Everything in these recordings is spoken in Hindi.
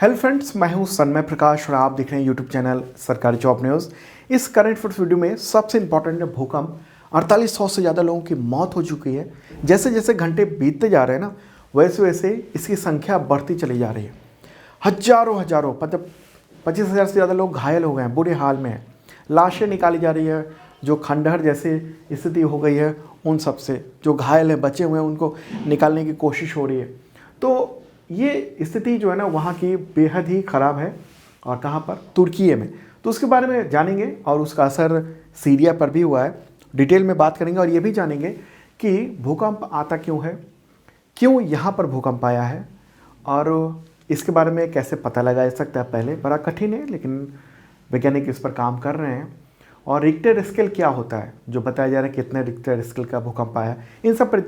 हेलो फ्रेंड्स, मैं हूं सन्मय प्रकाश और आप देख रहे हैं यूट्यूब चैनल सरकारी जॉब न्यूज़। इस करंट अफेयर्स वीडियो में सबसे इंपॉर्टेंट है भूकंप। 4800 से ज़्यादा लोगों की मौत हो चुकी है। जैसे जैसे घंटे बीतते जा रहे हैं ना, वैसे वैसे इसकी संख्या बढ़ती चली जा रही है। हजारों हजारों मतलब 25,000 से ज़्यादा लोग घायल हो गए हैं, बुरे हाल में हैं। लाशें निकाली जा रही है। जो खंडहर जैसे स्थिति हो गई है, उन सब से जो घायल हैं, बचे हुए हैं, उनको निकालने की कोशिश हो रही है। तो ये स्थिति जो है ना, वहाँ की बेहद ही ख़राब है। और कहाँ पर? तुर्की में। तो उसके बारे में जानेंगे और उसका असर सीरिया पर भी हुआ है। डिटेल में बात करेंगे और ये भी जानेंगे कि भूकंप आता क्यों है, क्यों यहाँ पर भूकंप आया है और इसके बारे में कैसे पता लगाया सकता है। पहले बड़ा कठिन है, लेकिन वैज्ञानिक इस पर काम कर रहे हैं। और रिक्टर स्केल क्या होता है, जो बताया जा रहा है कितने रिक्टर स्केल का भूकंप आया, इन सब पर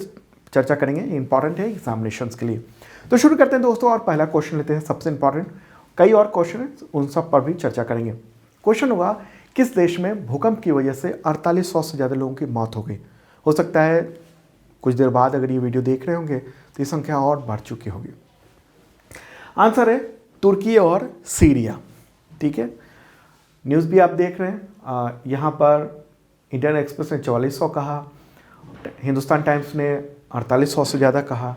चर्चा करेंगे। इंपॉर्टेंट है एग्जामिनेशंस के लिए। तो शुरू करते हैं दोस्तों, और पहला क्वेश्चन लेते हैं, सबसे इंपॉर्टेंट। कई और क्वेश्चन हैं, उन सब पर भी चर्चा करेंगे। क्वेश्चन होगा, किस देश में भूकंप की वजह से 4800 से ज़्यादा लोगों की मौत हो गई। हो सकता है कुछ देर बाद अगर ये वीडियो देख रहे होंगे तो ये संख्या और बढ़ चुकी होगी। आंसर है तुर्की और सीरिया। ठीक है, न्यूज़ भी आप देख रहे हैं। यहाँ पर इंडियन एक्सप्रेस ने 4400 कहा, हिंदुस्तान टाइम्स ने 4800 से ज़्यादा कहा।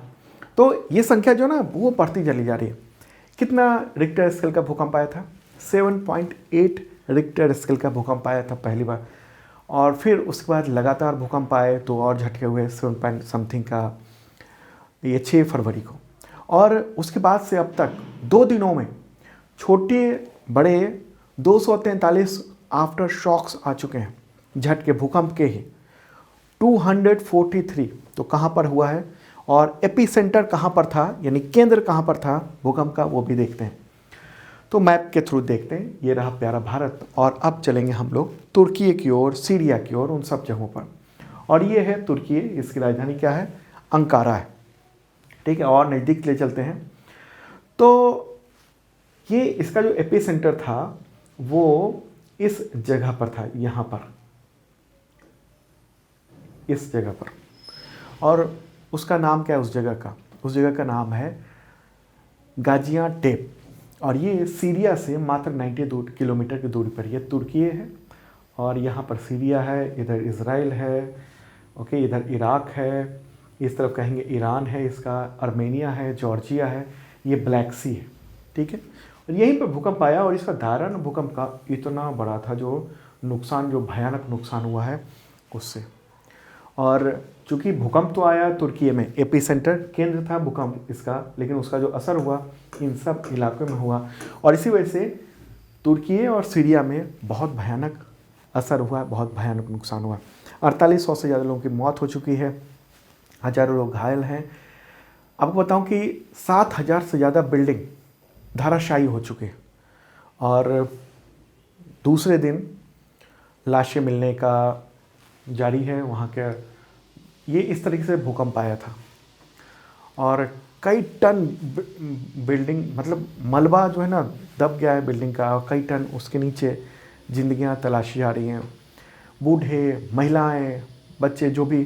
तो ये संख्या जो ना, वो बढ़ती चली जा रही है। कितना रिक्टर स्केल का भूकंप आया था? 7.8 रिक्टर स्केल का भूकंप आया था पहली बार। और फिर उसके बाद लगातार भूकंप आए तो और झटके हुए 7 पॉइंट समथिंग का, ये 6 फरवरी को। और उसके बाद से अब तक 2 दिनों में छोटे बड़े 243 आफ्टर शॉक्स आ चुके हैं, झटके भूकंप के ही 243। तो कहाँ पर हुआ है और एपी सेंटर कहाँ पर था, यानी केंद्र कहाँ पर था भूकंप का, वो भी देखते हैं। तो मैप के थ्रू देखते हैं। ये रहा प्यारा भारत। और अब चलेंगे हम लोग तुर्की की ओर, सीरिया की ओर, उन सब जगहों पर। और ये है तुर्की, इसकी राजधानी क्या है? अंकारा है। ठीक है, और नज़दीक ले चलते हैं। तो ये इसका जो एपी सेंटर था वो इस जगह पर था, यहाँ पर, इस जगह पर। और उसका नाम क्या है उस जगह का? उस जगह का नाम है गाजियाटेप। और ये सीरिया से मात्र 92 किलोमीटर की दूरी पर, ये तुर्की है और यहाँ पर सीरिया है, इधर इज़राइल है, ओके, इधर इराक है, इस तरफ कहेंगे ईरान है, इसका आर्मेनिया है, जॉर्जिया है, ये ब्लैक सी है। ठीक है, और यहीं पर भूकंप आया और इसका दायरा भूकंप का इतना बड़ा था, जो नुकसान, जो भयानक नुकसान हुआ है उससे। और चूँकि भूकंप तो आया तुर्की में, एपी सेंटर केंद्र था भूकंप इसका, लेकिन उसका जो असर हुआ इन सब इलाकों में हुआ। और इसी वजह से तुर्की और सीरिया में बहुत भयानक असर हुआ, बहुत भयानक नुकसान हुआ। 4800 से ज़्यादा लोगों की मौत हो चुकी है, हज़ारों लोग घायल हैं। आपको बताऊं कि 7000 से ज़्यादा बिल्डिंग धराशायी हो चुके हैं। और दूसरे दिन लाशें मिलने का जारी है वहाँ के। ये इस तरीके से भूकंप आया था और कई टन बिल्डिंग, मतलब मलबा जो है ना, दब गया है बिल्डिंग का, और कई टन उसके नीचे जिंदगियां तलाशी जा रही हैं। बूढ़े, महिलाएं, बच्चे जो भी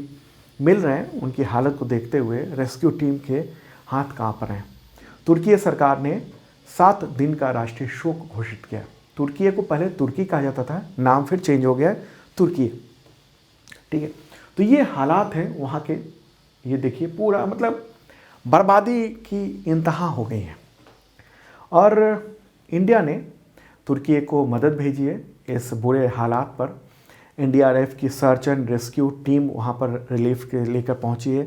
मिल रहे हैं, उनकी हालत को देखते हुए रेस्क्यू टीम के हाथ कांप रहे हैं। तुर्की सरकार ने 7 दिन का राष्ट्रीय शोक घोषित किया। तुर्की को पहले तुर्की कहा जाता था, नाम फिर चेंज हो गया है तुर्की। ठीक है, तो ये हालात हैं वहाँ के। ये देखिए पूरा, मतलब बर्बादी की इंतहा हो गई है। और इंडिया ने तुर्की को मदद भेजी है इस बुरे हालात पर। एनडीआरएफ की सर्च एंड रेस्क्यू टीम वहाँ पर रिलीफ के लेकर पहुँची है।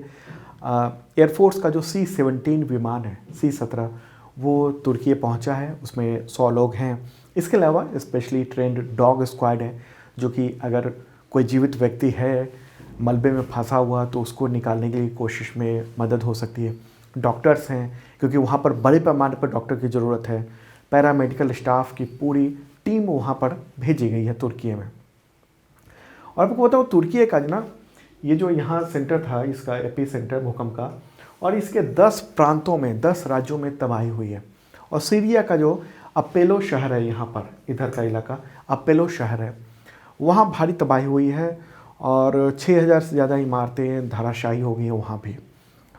एयरफोर्स का जो C-17 विमान है, C-17, वो तुर्की पहुँचा है। उसमें 100 लोग हैं। इसके अलावा स्पेशली ट्रेंड डॉग स्क्वाड है, जो कि अगर कोई जीवित व्यक्ति है मलबे में फंसा हुआ तो उसको निकालने की कोशिश में मदद हो सकती है। डॉक्टर्स हैं, क्योंकि वहाँ पर बड़े पैमाने पर डॉक्टर की ज़रूरत है। पैरामेडिकल स्टाफ की पूरी टीम वहाँ पर भेजी गई है तुर्की में। और आपको बताओ, तुर्की का ना, ये जो यहाँ सेंटर था, इसका एपी सेंटर भूकंप का, और इसके 10 प्रांतों में, 10 राज्यों में तबाही हुई है। और सीरिया का जो अपेलो शहर है, यहाँ पर इधर का इलाका अपेलो शहर है, वहाँ भारी तबाही हुई है और 6000 से ज़्यादा इमारतें धराशायी हो गई हैं वहाँ भी।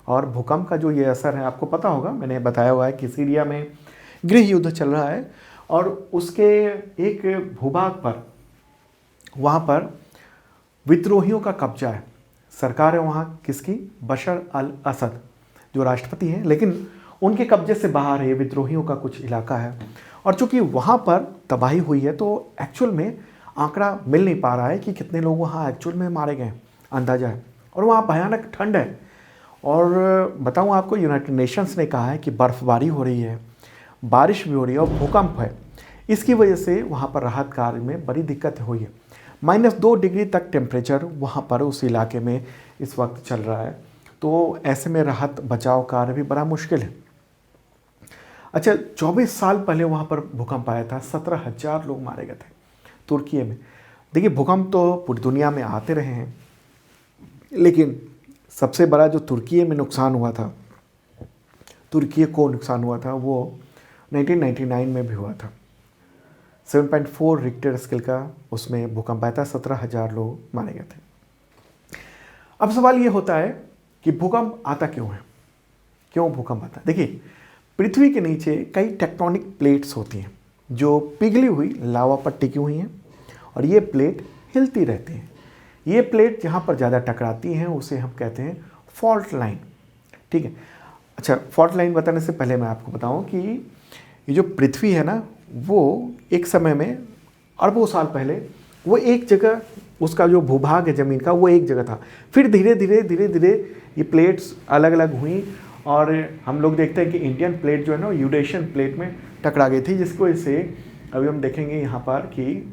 और भूकंप का जो ये असर है, आपको पता होगा, मैंने बताया हुआ है कि सीरिया में गृह युद्ध चल रहा है और उसके एक भूभाग पर वहाँ पर विद्रोहियों का कब्जा है। सरकार है वहाँ किसकी? बशर अल असद जो राष्ट्रपति हैं, लेकिन उनके कब्जे से बाहर है, विद्रोहियों का कुछ इलाका है। और चूंकि वहाँ पर तबाही हुई है तो एक्चुअल में आंकड़ा मिल नहीं पा रहा है कि कितने लोग वहाँ एक्चुअल में मारे गए, अंदाजा है। और वहाँ भयानक ठंड है और बताऊँ आपको, यूनाइटेड नेशंस ने कहा है कि बर्फबारी हो रही है, बारिश भी हो रही है और भूकंप है। इसकी वजह से वहाँ पर राहत कार्य में बड़ी दिक्कत हुई है। -2 डिग्री तक टेम्परेचर वहाँ पर उस इलाके में इस वक्त चल रहा है, तो ऐसे में राहत बचाव कार्य भी बड़ा मुश्किल है। अच्छा, 24 साल पहले वहाँ पर भूकंप आया था, 17,000 लोग मारे गए थे तुर्की में। देखिए, भूकंप तो पूरी दुनिया में आते रहे हैं, लेकिन सबसे बड़ा जो तुर्की में नुकसान हुआ था, तुर्की को नुकसान हुआ था, वो 1999 में भी हुआ था। 7.4 रिक्टर स्केल का उसमें भूकंप आया था, 17,000 लोग मारे गए थे। अब सवाल ये होता है कि भूकंप आता क्यों है, क्यों भूकंप आता है? देखिए, पृथ्वी के नीचे कई टेक्टोनिक प्लेट्स होती हैं जो पिघली हुई लावा पर टिकी हुई हैं और ये प्लेट हिलती रहती हैं। ये प्लेट जहाँ पर ज़्यादा टकराती हैं उसे हम कहते हैं फॉल्ट लाइन, ठीक है। अच्छा, फॉल्ट लाइन बताने से पहले मैं आपको बताऊं कि ये जो पृथ्वी है ना, वो एक समय में अरबों साल पहले वो एक जगह, उसका जो भूभाग है ज़मीन का वो एक जगह था। फिर धीरे धीरे ये प्लेट्स अलग अलग हुई और हम लोग देखते हैं कि इंडियन प्लेट जो है ना, यूरेशियन प्लेट में टकरा गई थी, जिसकी वजह से अभी हम देखेंगे यहाँ पर कि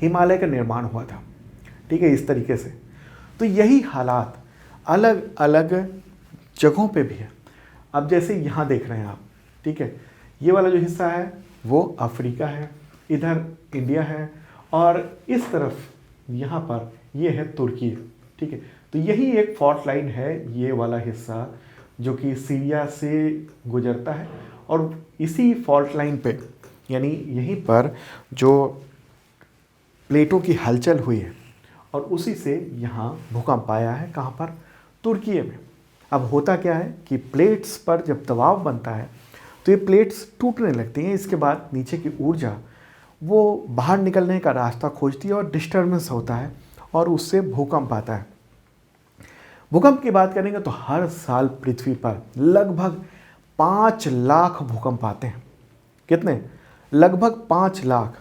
हिमालय का निर्माण हुआ था, ठीक है, इस तरीके से। तो यही हालात अलग अलग जगहों पे भी है। अब जैसे यहाँ देख रहे हैं आप, ठीक है, ये वाला जो हिस्सा है वो अफ्रीका है, इधर इंडिया है और इस तरफ यहाँ पर ये है तुर्की, ठीक है। तो यही एक फॉल्ट लाइन है, ये वाला हिस्सा जो कि सीरिया से गुजरता है और इसी फॉल्ट लाइन पे, यानी यहीं पर जो प्लेटों की हलचल हुई है और उसी से यहाँ भूकंप आया है। कहाँ पर? तुर्की में। अब होता क्या है कि प्लेट्स पर जब दबाव बनता है तो ये प्लेट्स टूटने लगती हैं। इसके बाद नीचे की ऊर्जा वो बाहर निकलने का रास्ता खोजती है और डिस्टर्बेंस होता है और उससे भूकंप आता है। भूकंप की बात करेंगे तो हर साल पृथ्वी पर लगभग 5 लाख भूकंप आते हैं। कितने? लगभग 5 लाख।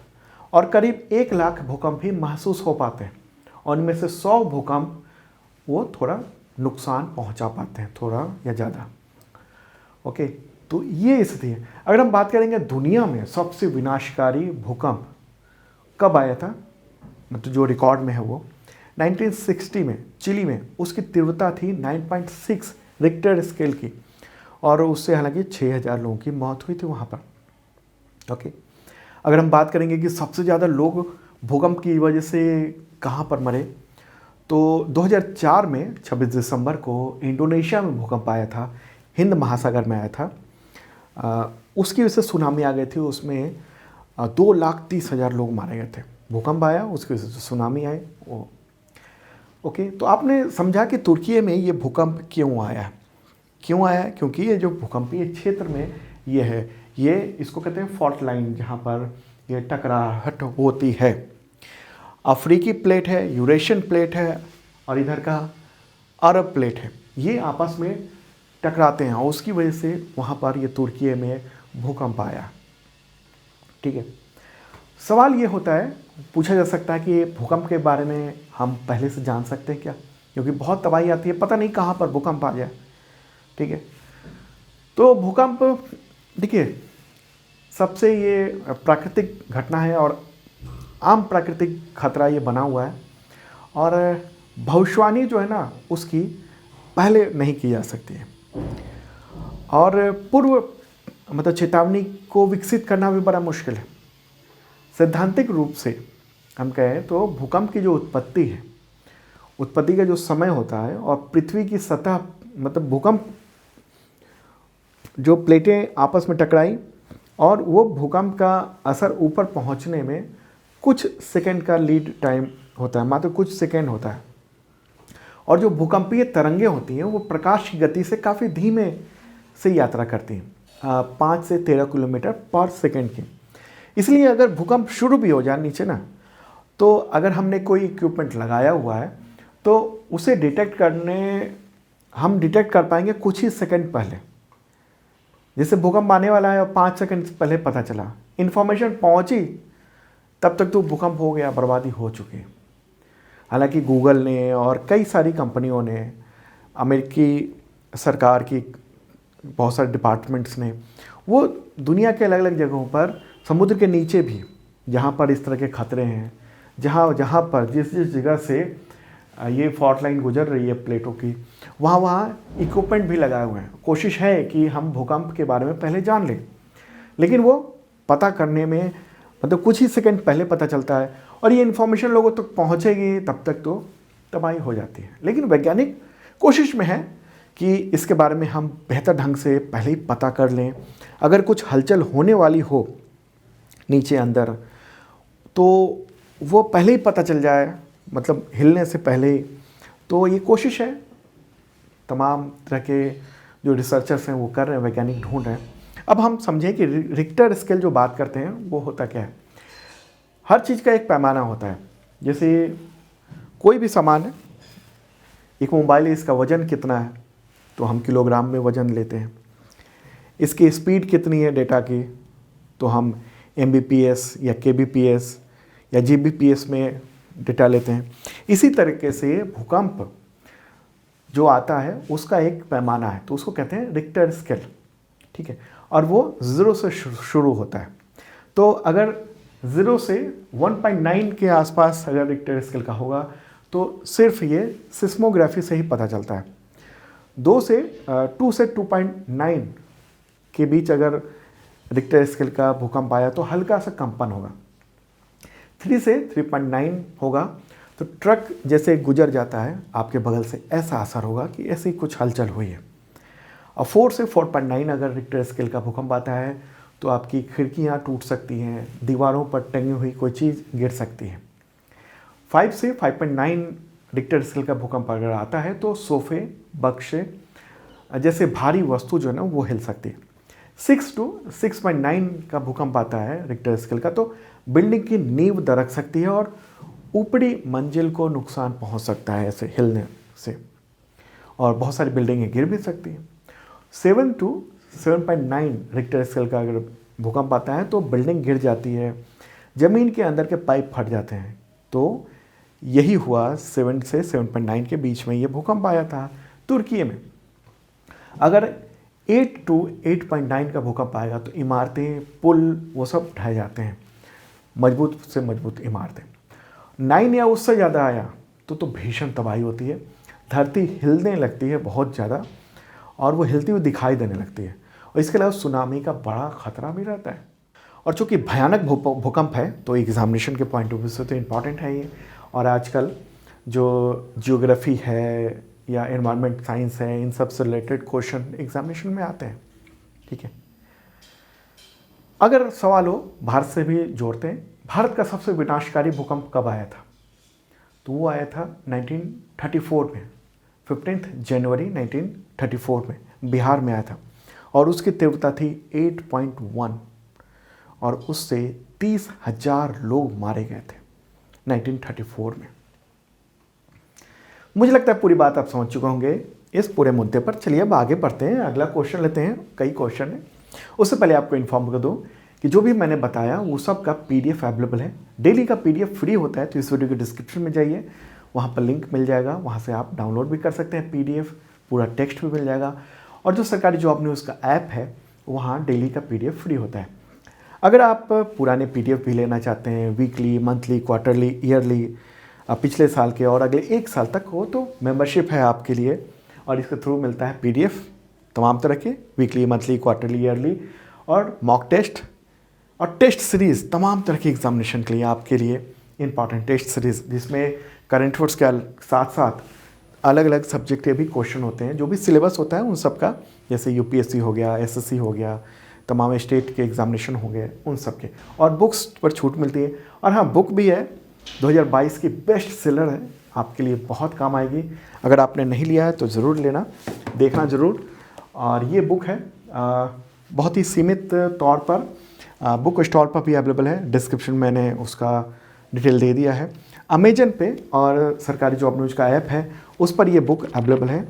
और करीब 1 लाख भूकंप ही महसूस हो पाते हैं और इनमें से 100 भूकंप वो थोड़ा नुकसान पहुंचा पाते हैं, थोड़ा या ज़्यादा। ओके, तो ये स्थिति है। अगर हम बात करेंगे दुनिया में सबसे विनाशकारी भूकंप कब आया था, मतलब जो रिकॉर्ड में है वो 1960 में चिली में, उसकी तीव्रता थी 9.6 रिक्टर स्केल की और उससे हालांकि 6,000 लोगों की मौत हुई थी वहाँ पर। ओके, अगर हम बात करेंगे कि सबसे ज़्यादा लोग भूकंप की वजह से कहाँ पर मरे, तो 2004 में 26 दिसंबर को इंडोनेशिया में भूकंप आया था, हिंद महासागर में आया था। उसकी वजह से सुनामी आ गई थी, उसमें 2,30,000 लोग मारे गए थे। भूकंप आया, उसकी वजह से सुनामी आई। ओके, तो आपने समझा कि तुर्की में ये भूकंप क्यों आया है, क्यों आया है? क्योंकि ये जो भूकंपीय क्षेत्र में ये है, ये इसको कहते हैं फॉल्ट लाइन, जहाँ पर ये टकराहट होती है। अफ्रीकी प्लेट है, यूरेशियन प्लेट है और इधर का अरब प्लेट है, ये आपस में टकराते हैं और उसकी वजह से वहाँ पर ये तुर्की में भूकंप आया, ठीक है। सवाल ये होता है, पूछा जा सकता है कि भूकंप के बारे में हम पहले से जान सकते हैं क्या? क्योंकि बहुत तबाही आती है, पता नहीं कहाँ पर भूकंप आ जाए, ठीक है। तो भूकंप देखिए, सबसे ये प्राकृतिक घटना है और आम प्राकृतिक खतरा ये बना हुआ है और भविष्यवाणी जो है ना उसकी पहले नहीं की जा सकती है और पूर्व मतलब चेतावनी को विकसित करना भी बड़ा मुश्किल है। सैद्धांतिक रूप से हम कहें तो भूकंप की जो उत्पत्ति है, उत्पत्ति का जो समय होता है और पृथ्वी की सतह, मतलब भूकंप जो प्लेटें आपस में टकराई और वो भूकंप का असर ऊपर पहुंचने में कुछ सेकंड का लीड टाइम होता है, मात्र कुछ सेकंड होता है। और जो भूकंपीय तरंगें होती हैं वो प्रकाश की गति से काफ़ी धीमे से यात्रा करती हैं। 5 से 13 किलोमीटर पर सेकंड की। इसलिए अगर भूकंप शुरू भी हो जाए नीचे ना, तो अगर हमने कोई इक्विपमेंट लगाया हुआ है तो उसे हम डिटेक्ट कर पाएंगे कुछ ही सेकंड पहले। जैसे भूकंप आने वाला है और 5 सेकंड पहले पता चला, इन्फॉर्मेशन पहुंची, तब तक तो भूकंप हो गया, बर्बादी हो चुकी है। हालांकि गूगल ने और कई सारी कंपनियों ने, अमेरिकी सरकार की बहुत सारे डिपार्टमेंट्स ने, वो दुनिया के अलग अलग जगहों पर समुद्र के नीचे भी जहाँ पर इस तरह के खतरे हैं, जहाँ पर जिस जगह से ये फॉल्ट लाइन गुजर रही है प्लेटों की, वहाँ इक्विपमेंट भी लगाए हुए हैं। कोशिश है कि हम भूकंप के बारे में पहले जान लें, लेकिन वो पता करने में मतलब कुछ ही सेकंड पहले पता चलता है, और ये इन्फॉर्मेशन लोगों तक तो पहुँचेगी तब तक तो तबाही हो जाती है। लेकिन वैज्ञानिक कोशिश में है कि इसके बारे में हम बेहतर ढंग से पहले ही पता कर लें। अगर कुछ हलचल होने वाली हो नीचे अंदर, तो वो पहले ही पता चल जाए, मतलब हिलने से पहले ही। तो ये कोशिश है तमाम तरह के जो रिसर्चर्स हैं वो कर रहे हैं, वैज्ञानिक ढूंढ रहे हैं। अब हम समझें कि रिक्टर स्केल जो बात करते हैं वो होता क्या है। हर चीज़ का एक पैमाना होता है। जैसे कोई भी सामान है, एक मोबाइल है, इसका वज़न कितना है तो हम किलोग्राम में वज़न लेते हैं। इसकी स्पीड कितनी है डेटा की तो हम MBPS या KBPS या GBPS में डेटा लेते हैं। इसी तरीके से भूकंप जो आता है उसका एक पैमाना है, तो उसको कहते हैं रिक्टर स्केल, ठीक है। और वो 0 से शुरू होता है। तो अगर 0 से 1.9 के आसपास अगर रिक्टर स्केल का होगा तो सिर्फ ये सिस्मोग्राफी से ही पता चलता है। 2 से 2.9 के बीच अगर रिक्टर स्केल का भूकंप आया तो हल्का सा कंपन होगा। 3 से 3.9 होगा तो ट्रक जैसे गुजर जाता है आपके बगल से, ऐसा असर होगा कि ऐसी कुछ हलचल हुई है। और 4 से 4.9 अगर रिक्टर स्केल का भूकंप आता है तो आपकी खिड़कियां टूट सकती हैं, दीवारों पर टंगी हुई कोई चीज़ गिर सकती है। 5 से 5.9 रिक्टर स्केल का भूकंप अगर आता है तो सोफे, बक्से जैसे भारी वस्तु जो है ना वो हिल सकती है। 6 to 6.9 का भूकंप आता है रिक्टर स्केल का तो बिल्डिंग की नींव दरक सकती है और ऊपरी मंजिल को नुकसान पहुंच सकता है ऐसे हिलने से, और बहुत सारी बिल्डिंगें गिर भी सकती हैं। 7 to 7.9 रिक्टर स्केल का अगर भूकंप आता है तो बिल्डिंग गिर जाती है, ज़मीन के अंदर के पाइप फट जाते हैं। तो यही हुआ 7 से 7.9 के बीच में ये भूकंप आया था तुर्की में। अगर 8 to 8.9 का भूकंप आएगा तो इमारतें, पुल, वो सब ढह जाते हैं, मजबूत से मजबूत इमारतें। 9 या उससे ज़्यादा आया तो भीषण तबाही होती है, धरती हिलने लगती है बहुत ज़्यादा, और वो हिलती हुई दिखाई देने लगती है। और इसके अलावा सुनामी का बड़ा खतरा भी रहता है। और चूँकि भयानक भूकंप है तो एग्जामिनेशन के पॉइंट ऑफ व्यू से तो इम्पॉर्टेंट है ये। और आजकल जो जियोग्राफी है या एनवायरनमेंट साइंस है, इन सब से रिलेटेड क्वेश्चन एग्जामिनेशन में आते हैं, ठीक है। अगर सवाल हो भारत से भी जोड़ते हैं, भारत का सबसे विनाशकारी भूकंप कब आया था तो वो आया था 1934 में, 15 जनवरी 1934 में बिहार में आया था, और उसकी तीव्रता थी 8.1, और उससे 30,000 लोग मारे गए थे 1934 में। मुझे लगता है पूरी बात आप समझ चुके होंगे इस पूरे मुद्दे पर। चलिए अब आगे बढ़ते हैं, अगला क्वेश्चन लेते हैं। कई क्वेश्चन हैं, उससे पहले आपको इन्फॉर्म कर दूं कि जो भी मैंने बताया वो सब का PDF अवेलेबल है। डेली का PDF फ्री होता है, तो इस वीडियो के डिस्क्रिप्शन में जाइए, वहाँ पर लिंक मिल जाएगा, वहाँ से आप डाउनलोड भी कर सकते हैं PDF, पूरा टेक्स्ट भी मिल जाएगा। और जो सरकारी जॉब न्यूज़ का ऐप है वहाँ डेली का PDF फ्री होता है। अगर आप पुराने PDF भी लेना चाहते हैं, वीकली, मंथली, क्वार्टरली, ईयरली, पिछले साल के और अगले 1 साल तक हो, तो मेंबरशिप है आपके लिए, और इसके थ्रू मिलता है PDF तमाम तरह के, वीकली, मंथली, क्वार्टरली, ईयरली, और मॉक टेस्ट और टेस्ट सीरीज़ तमाम तरह की एग्जामिनेशन के लिए आपके लिए इंपॉर्टेंट टेस्ट सीरीज़, जिसमें करंट अफेयर्स के साथ साथ अलग अलग सब्जेक्ट के भी क्वेश्चन होते हैं, जो भी सिलेबस होता है उन सब का, जैसे UPSC हो गया, SSC हो गया, तमाम स्टेट के एग्जामिनेशन हो गए, उन सब के। और बुक्स पर छूट मिलती है। और हाँ, बुक भी है, 2022 की बेस्ट सेलर है, आपके लिए बहुत काम आएगी। अगर आपने नहीं लिया है तो ज़रूर लेना, देखना ज़रूर। और ये बुक है बहुत ही सीमित तौर पर बुक स्टॉल पर भी अवेलेबल है। डिस्क्रिप्शन में मैंने उसका डिटेल दे दिया है। अमेजन पे और सरकारी जॉब न्यूज़ का ऐप है, उस पर ये बुक अवेलेबल है।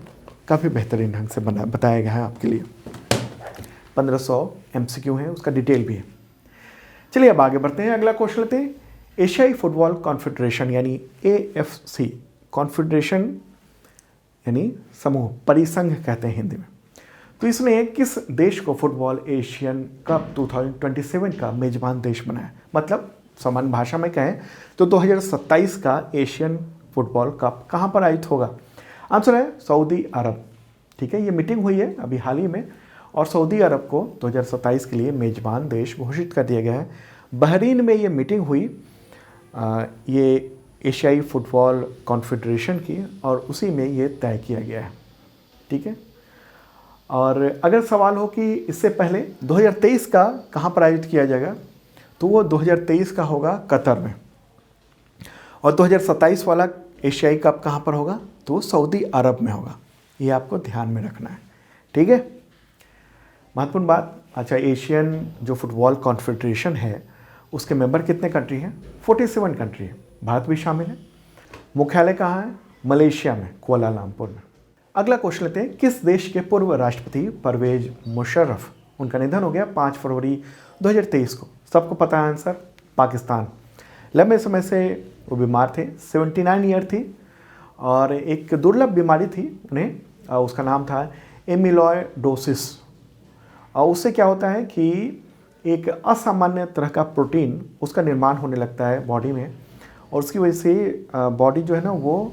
काफ़ी बेहतरीन ढंग से बताया गया है आपके लिए। 1500 MCQ है, उसका डिटेल भी है। चलिए अब आगे बढ़ते हैं। अगला क्वेश्चन लेते हैं। एशियाई फुटबॉल कॉन्फेडरेशन यानी AFC, कॉन्फेडरेशन यानी समूह, परिसंघ कहते हैं हिंदी में, तो इसने किस देश को फुटबॉल एशियन कप 2027 का मेजबान देश बनाया? मतलब सामान्य भाषा में कहें तो 2027 का एशियन फुटबॉल कप कहाँ पर आयोजित होगा? आंसर है सऊदी अरब। ठीक है, ये मीटिंग हुई है अभी हाल ही में और सऊदी अरब को 2027 के लिए मेजबान देश घोषित कर दिया गया है। बहरीन में ये मीटिंग हुई ये एशियाई फुटबॉल कॉन्फेडरेशन की, और उसी में ये तय किया गया है। ठीक है, और अगर सवाल हो कि इससे पहले 2023 का कहाँ पर आयोजित किया जाएगा, तो वो 2023 का होगा कतर में, और 2027 वाला एशियाई कप कहाँ पर होगा, तो सऊदी अरब में होगा। ये आपको ध्यान में रखना है। ठीक है, महत्वपूर्ण बात। अच्छा, एशियन जो फुटबॉल कॉन्फेडरेशन है उसके मेंबर कितने कंट्री हैं? 47 कंट्री है, भारत भी शामिल है। मुख्यालय कहाँ है? मलेशिया में, कुआलालंपुर में। अगला क्वेश्चन लेते हैं। किस देश के पूर्व राष्ट्रपति परवेज मुशर्रफ, उनका निधन हो गया 5 फरवरी 2023 को? सबको पता है आंसर, पाकिस्तान। लंबे समय से वो बीमार थे, 79 ईयर थी, और एक दुर्लभ बीमारी थी उन्हें, उसका नाम था एमिलॉयडोसिस। और उससे क्या होता है कि एक असामान्य तरह का प्रोटीन उसका निर्माण होने लगता है बॉडी में, और उसकी वजह से बॉडी जो है ना वो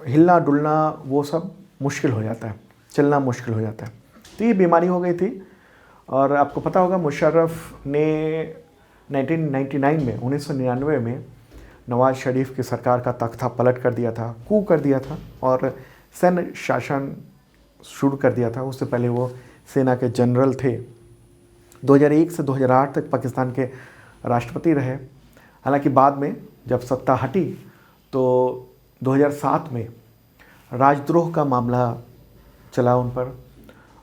हिलना डुलना वो सब मुश्किल हो जाता है, चलना मुश्किल हो जाता है। तो ये बीमारी हो गई थी। और आपको पता होगा मुशर्रफ ने 1999 में नवाज शरीफ की सरकार का तख्ता पलट कर दिया था, कू कर दिया था और सैन्य शासन शुरू कर दिया था। उससे पहले वो सेना के जनरल थे। 2001 से 2008 तक पाकिस्तान के राष्ट्रपति रहे। हालांकि बाद में जब सत्ता हटी तो 2007 में राजद्रोह का मामला चला उन पर,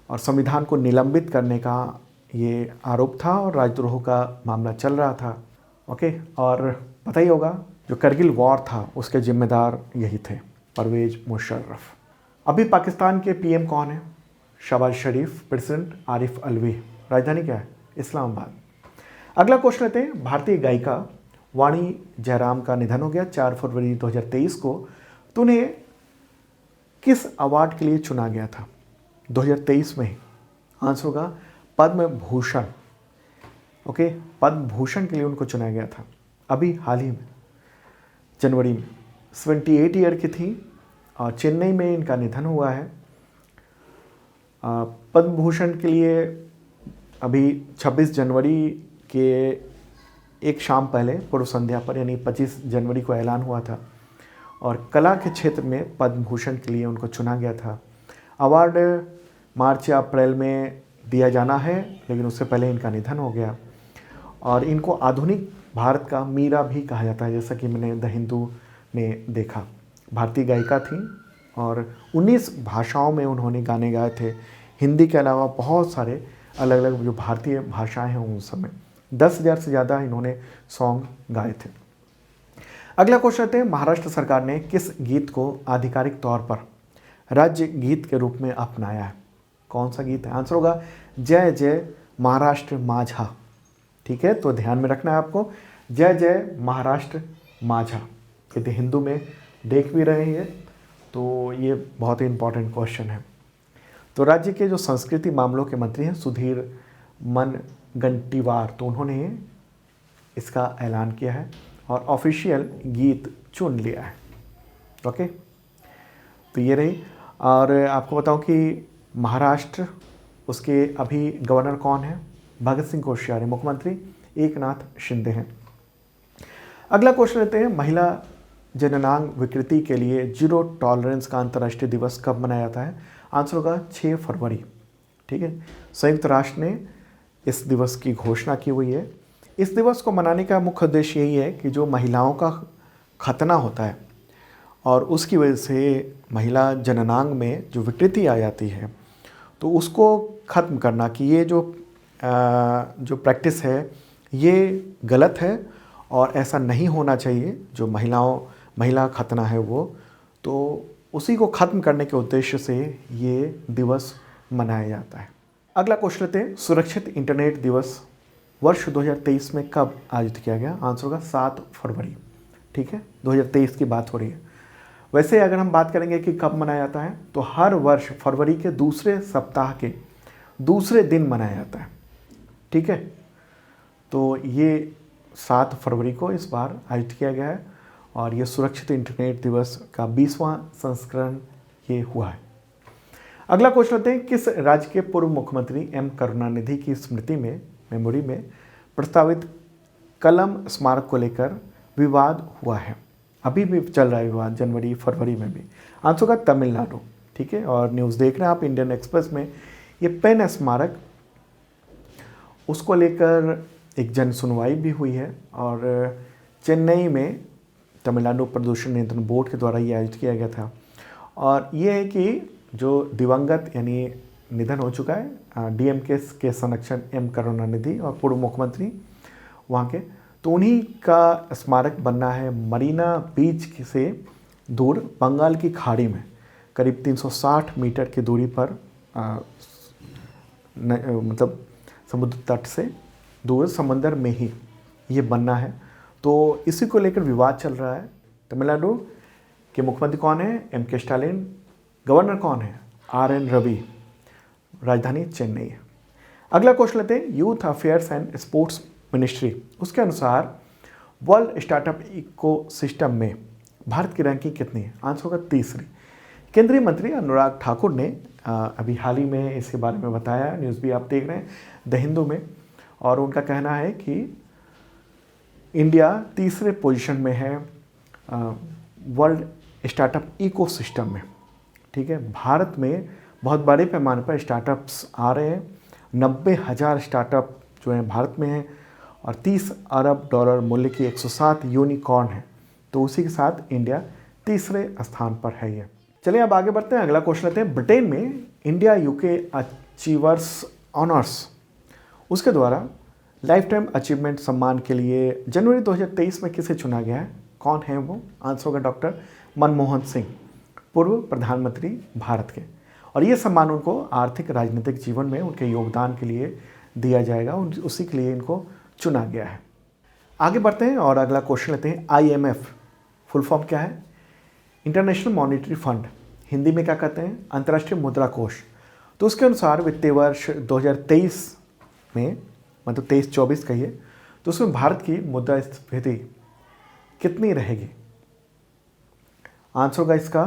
और संविधान को निलंबित करने का ये आरोप था, और राजद्रोह का मामला चल रहा था। ओके, और पता ही होगा जो करगिल वॉर था उसके जिम्मेदार यही थे, परवेज मुशर्रफ। अभी पाकिस्तान के PM कौन है? शहबाज शरीफ, प्रेसिडेंट आरिफ अलवी। राजधानी क्या है? इस्लामाबाद। अगला क्वेश्चन लेते हैं। भारतीय गायिका वाणी जयराम का निधन हो गया 4 फरवरी 2023 को। तो उन्हें किस अवार्ड के लिए चुना गया था 2023 में? आंसर होगा पद्म भूषण। ओके, पद्म भूषण के लिए उनको चुना गया था अभी हाल ही में, जनवरी में। 78 ईयर की थी और चेन्नई में इनका निधन हुआ है। पद्म भूषण के लिए अभी 26 जनवरी के एक शाम पहले पूर्व संध्या पर यानी 25 जनवरी को ऐलान हुआ था, और कला के क्षेत्र में पद्म भूषण के लिए उनको चुना गया था। अवार्ड मार्च या अप्रैल में दिया जाना है, लेकिन उससे पहले इनका निधन हो गया। और इनको आधुनिक भारत का मीरा भी कहा जाता है, जैसा कि मैंने द हिंदू में देखा। भारतीय गायिका थी और 19 भाषाओं में उन्होंने गाने गाए थे। हिंदी के अलावा बहुत सारे अलग अलग जो भारतीय भाषाएं हैं उन सब में 10,000 से ज़्यादा इन्होंने सॉन्ग गाए थे। अगला क्वेश्चन है। महाराष्ट्र सरकार ने किस गीत को आधिकारिक तौर पर राज्य गीत के रूप में अपनाया है? कौन सा गीत है? आंसर होगा जय जय महाराष्ट्र माझा। ठीक है, तो ध्यान में रखना है आपको, जय जय महाराष्ट्र माझा। यदि हिंदू में देख भी रहे हैं तो ये बहुत ही इंपॉर्टेंट क्वेश्चन है। तो राज्य के जो संस्कृति मामलों के मंत्री हैं सुधीर मुनगंटीवार, तो उन्होंने इसका ऐलान किया है और ऑफिशियल गीत चुन लिया है। ओके, तो ये रही। और आपको बताऊं कि महाराष्ट्र उसके अभी गवर्नर कौन है? भगत सिंह कोश्यारी। मुख्यमंत्री एकनाथ शिंदे हैं। अगला क्वेश्चन लेते हैं। महिला जननांग विकृति के लिए जीरो टॉलरेंस का अंतर्राष्ट्रीय दिवस कब मनाया जाता है? आंसर होगा 6 फरवरी। ठीक है, संयुक्त राष्ट्र ने इस दिवस की घोषणा की हुई है। इस दिवस को मनाने का मुख्य उद्देश्य यही है कि जो महिलाओं का खतना होता है और उसकी वजह से महिला जननांग में जो विकृति आ जाती है, तो उसको ख़त्म करना कि ये जो प्रैक्टिस है ये गलत है और ऐसा नहीं होना चाहिए, जो महिला खतना है वो, तो उसी को ख़त्म करने के उद्देश्य से ये दिवस मनाया जाता है। अगला क्वेश्चन लेते हैं, सुरक्षित इंटरनेट दिवस वर्ष 2023 में कब आयोजित किया गया? आंसर होगा 7 फरवरी। ठीक है, 2023 की बात हो रही है। वैसे अगर हम बात करेंगे कि कब मनाया जाता है, तो हर वर्ष फरवरी के दूसरे सप्ताह के दूसरे दिन मनाया जाता है। ठीक है, तो ये 7 फरवरी को इस बार आयोजित किया गया है और ये सुरक्षित इंटरनेट दिवस का 20वां संस्करण ये हुआ है। अगला क्वेश्चन लेते हैं, किस राज्य के पूर्व मुख्यमंत्री एम करुणानिधि की स्मृति में मेमोरी में प्रस्तावित कलम स्मारक को लेकर विवाद हुआ है? अभी भी चल रहा है विवाद, जनवरी फरवरी में भी। आंसर होगा तमिलनाडु। ठीक है, और न्यूज़ देख रहे हैं आप इंडियन एक्सप्रेस में, ये पेन स्मारक, उसको लेकर एक जन सुनवाई भी हुई है और चेन्नई में तमिलनाडु प्रदूषण नियंत्रण बोर्ड के द्वारा ये आयोजित किया गया था। और ये है कि जो दिवंगत यानी निधन हो चुका है डीएमके के संरक्षक एम करुणानिधि और पूर्व मुख्यमंत्री वहाँ के, तो उन्हीं का स्मारक बनना है मरीना बीच से दूर बंगाल की खाड़ी में करीब 360 मीटर की दूरी पर मतलब समुद्र तट से दूर समंदर में ही ये बनना है। तो इसी को लेकर विवाद चल रहा है। तमिलनाडु के मुख्यमंत्री कौन है? एम के स्टालिन। गवर्नर कौन है? RN रवि। राजधानी चेन्नई है। अगला क्वेश्चन लेते हैं, youth affairs and sports ministry, उसके अनुसार वर्ल्ड स्टार्टअप इकोसिस्टम में भारत की रैंकिंग कितनी है? आंसर होगा 3री। केंद्रीय मंत्री अनुराग ठाकुर ने अभी हाल ही में इसके बारे में बताया, न्यूज़ भी आप देख रहे हैं द हिंदू में, और उनका कहना है कि इंडिया 3रे पोजीशन में है वर्ल्ड स्टार्टअप इकोसिस्टम में। ठीक है, भारत में बहुत बड़े पैमाने पर स्टार्टअप्स आ रहे हैं। 90,000 स्टार्टअप जो हैं भारत में हैं और $30 अरब मूल्य की 107 यूनिकॉर्न है। तो उसी के साथ इंडिया 3रे स्थान पर है ये। चलिए अब आगे बढ़ते हैं, अगला क्वेश्चन लेते हैं, ब्रिटेन में इंडिया यूके अचीवर्स ऑनर्स, उसके द्वारा लाइफ टाइम अचीवमेंट सम्मान के लिए जनवरी 2023 में किसे चुना गया है? कौन है वो? आंसर होगा डॉक्टर मनमोहन सिंह, पूर्व प्रधानमंत्री भारत के। और ये सम्मान उनको आर्थिक राजनीतिक जीवन में उनके योगदान के लिए दिया जाएगा, उसी के लिए इनको चुना गया है। आगे बढ़ते हैं और अगला क्वेश्चन लेते हैं, IMF फुल फॉर्म क्या है? इंटरनेशनल मॉनिटरी फंड, हिंदी में क्या कहते हैं? अंतर्राष्ट्रीय मुद्रा कोष। तो उसके अनुसार वित्तीय वर्ष 2023 में, मतलब 23-24 कहिए, तो उसमें भारत की मुद्रास्फीति कितनी रहेगी? आंसर होगा इसका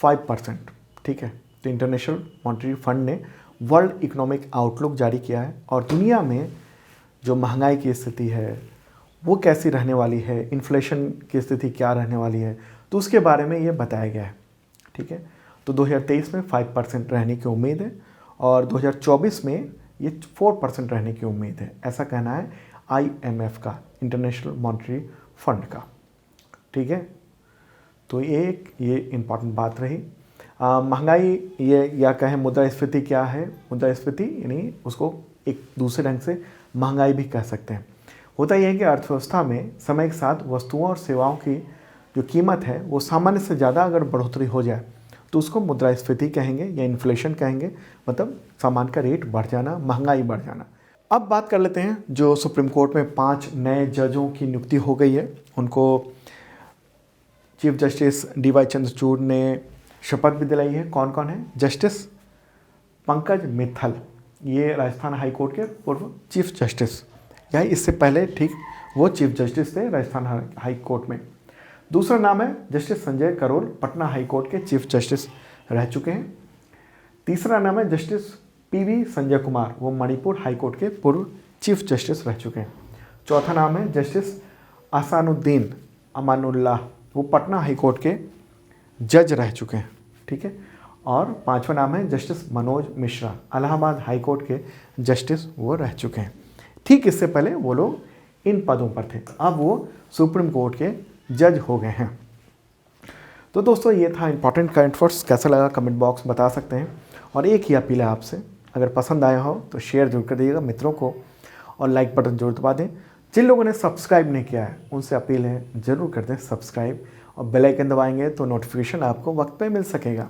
5%। ठीक है, तो इंटरनेशनल मॉनिटरी फंड ने वर्ल्ड इकोनॉमिक आउटलुक जारी किया है और दुनिया में जो महंगाई की स्थिति है वो कैसी रहने वाली है, इन्फ्लेशन की स्थिति क्या रहने वाली है, तो उसके बारे में ये बताया गया है। ठीक है, तो 2023 में 5% रहने की उम्मीद है और 2024 में ये 4% रहने की उम्मीद है, ऐसा कहना है IMF का, इंटरनेशनल मॉनिटरी फंड का। ठीक है, तो ये इम्पॉर्टेंट बात रही। महंगाई ये या कहें मुद्रास्फीति क्या है? मुद्रास्फीति यानी उसको एक दूसरे ढंग से महंगाई भी कह सकते हैं। होता यह है कि अर्थव्यवस्था में समय के साथ वस्तुओं और सेवाओं की जो कीमत है वो सामान्य से ज़्यादा अगर बढ़ोतरी हो जाए तो उसको मुद्रास्फीति कहेंगे या इन्फ्लेशन कहेंगे, मतलब सामान का रेट बढ़ जाना, महंगाई बढ़ जाना। अब बात कर लेते हैं, जो सुप्रीम कोर्ट में 5 नए जजों की नियुक्ति हो गई है, उनको चीफ जस्टिस DY चंद्रचूड़ ने शपथ भी दिलाई है। कौन कौन है? जस्टिस पंकज मित्तल, ये राजस्थान हाई कोर्ट के पूर्व चीफ जस्टिस, या इससे पहले ठीक वो चीफ जस्टिस थे राजस्थान हाई कोर्ट में। दूसरा नाम है justice Sanjay Karol, Patna high court के चीफ जस्टिस रह चुके हैं। तीसरा नाम है जस्टिस PV संजय कुमार, वो मणिपुर हाई कोर्ट के पूर्व चीफ जस्टिस रह चुके हैं। चौथा नाम है जस्टिस अहसानुद्दीन अमानुल्लाह, वो पटना हाई कोर्ट के जज रह चुके हैं। ठीक है, और पांचवा नाम है justice Manoj Mishra, Allahabad high court के जस्टिस वो रह चुके हैं। ठीक इससे पहले वो लोग इन पदों पर थे, अब वो सुप्रीम कोर्ट के जज हो गए हैं। तो दोस्तों ये था इंपॉर्टेंट करंट अफेयर्स। कैसा लगा कमेंट बॉक्स बता सकते हैं। और एक ही अपील है आपसे, अगर पसंद आया हो तो शेयर जरूर कर दीजिएगा मित्रों को, और लाइक बटन जरूर दबा दें। जिन लोगों ने सब्सक्राइब नहीं किया है उनसे अपील है ज़रूर कर दें सब्सक्राइब, और बेल आइकन दबाएंगे तो नोटिफिकेशन आपको वक्त पे मिल सकेगा।